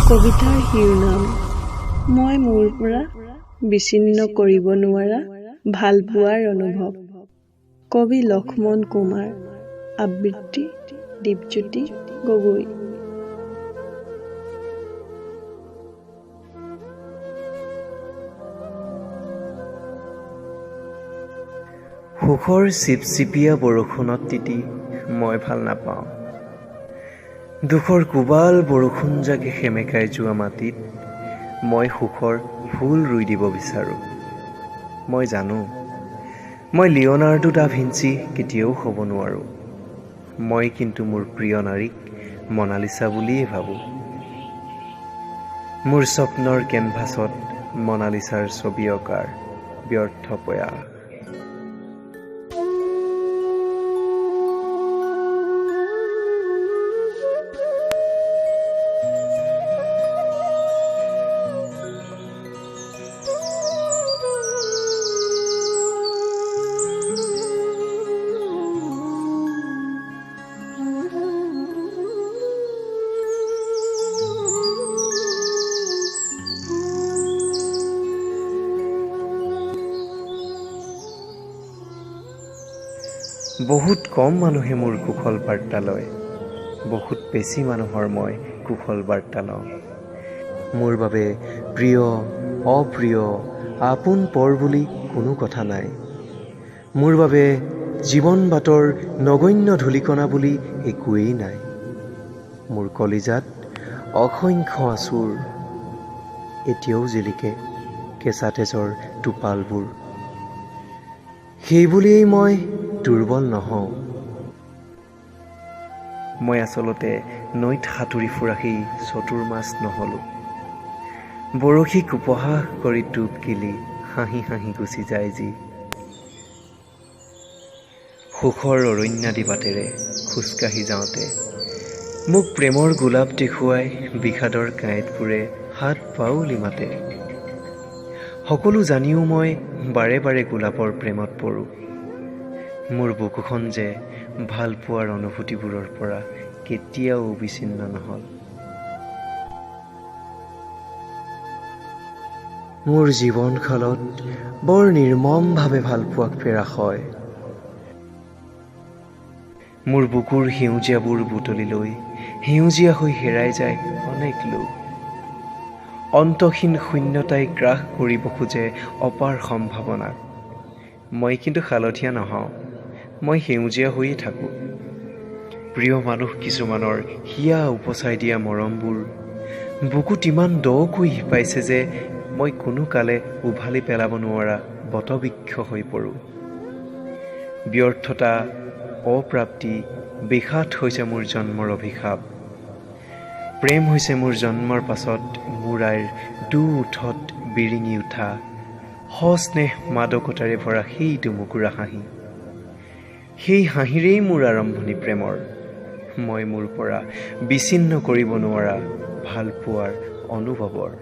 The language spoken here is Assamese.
কবিতাৰ শিৰোনাম মই মোৰ পৰা বিচ্ছিন্ন কৰিব নোৱাৰা ভাল পোৱাৰ অনুভৱ। কবি লক্ষ্মণ কুমাৰ, আবৃত্তি দীপজ্যোতি গগৈ। সুখৰ চিপচিপীয়া বৰষুণত তিতি মই ভাল নাপাওঁ। দুখৰ কোবাল বৰষুণজাকে সেমেকাই যোৱা মাটিত মই সুখৰ ফুল ৰুই দিব বিচাৰোঁ। মই জানো মই লিঅ'নাৰ্ডো দা ভিঞ্চি কেতিয়াও হ'ব নোৱাৰোঁ। মই কিন্তু মোৰ প্ৰিয় নাৰীক মনালিছা বুলিয়েই ভাবোঁ। মোৰ স্বপ্নৰ কেনভাছত মনালিছাৰ ছবি অঁকাৰ ব্যৰ্থ প্ৰয়াস। বহুত কম মানুহে মোৰ কুশল বাৰ্তা লয়, বহুত বেছি মানুহৰ মই কুশল বাৰ্তা লওঁ। মোৰ বাবে প্ৰিয় অপ্ৰিয় আপোন পৰ বুলি কোনো কথা নাই। মোৰ বাবে জীৱন বাটৰ নগণ্য ধূলিকণা বুলি একোৱেই নাই। মোৰ কলিজাত অসংখ্য আঁচোৰ, এতিয়াও জিলিকে কেঁচা তেজৰ টোপালবোৰ। সেইবুলিয়েই মই দুৰ্বল নহওঁ। মই আচলতে নৈত সাঁতুৰি ফুৰা সেই চতুৰ মাছ নহ'লোঁ। বৰশীক উপহাস কৰি টোপ গিলি হাঁহি হাঁহি গুচি যায় যি। সুখৰ অৰণ্যাদি বাটেৰে খোজকাঢ়ি যাওঁতে মোক প্ৰেমৰ গোলাপ দেখুৱাই বিষাদৰ কাঁইটবোৰে হাত বাউলি মাতে। সকলো জানিও মই বাৰে বাৰে গোলাপৰ প্ৰেমত পৰোঁ। মোৰ বুকুখন যে ভাল পোৱাৰ অনুভূতিবোৰৰ পৰা কেতিয়াও বিচ্ছিন্ন নহ'ল। মোৰ জীৱনকালত বৰ নিৰ্মমভাৱে ভাল পোৱাক ফেৰা হয়। মোৰ বুকুৰ সেউজীয়াবোৰ বুটলি লৈ সেউজীয়া হৈ হেৰাই যায় অনেক লোক। অন্তহীন শূন্যতাই গ্ৰাস কৰিব খোজে অপাৰ সম্ভাৱনাক। মই কিন্তু হালধীয়া নহওঁ, মই সেউজীয়া হৈয়ে থাকোঁ। প্ৰিয় মানুহ কিছুমানৰ হিয়া উপচাই দিয়া মৰমবোৰ বুকুত ইমান দকৈ শিপাইছে যে মই কোনো কালে উভালি পেলাব নোৱাৰা বটবৃক্ষ হৈ পৰোঁ। ব্যৰ্থতা, অপ্ৰাপ্তি, বিষাদ হৈছে মোৰ জন্মৰ অভিশাপ। প্ৰেম হৈছে মোৰ জন্মৰ পাছত মোৰ আইৰ ওঠত বিৰিঙি উঠা সস্নেহ মাদকতাৰে ভৰা সেই দুমুকুৰা হাঁহি। সেই হাঁহিৰেই মোৰ আৰম্ভণি প্ৰেমৰ। মই মোৰ পৰা বিচ্ছিন্ন কৰিব নোৱাৰা ভাল পোৱাৰ অনুভৱৰ।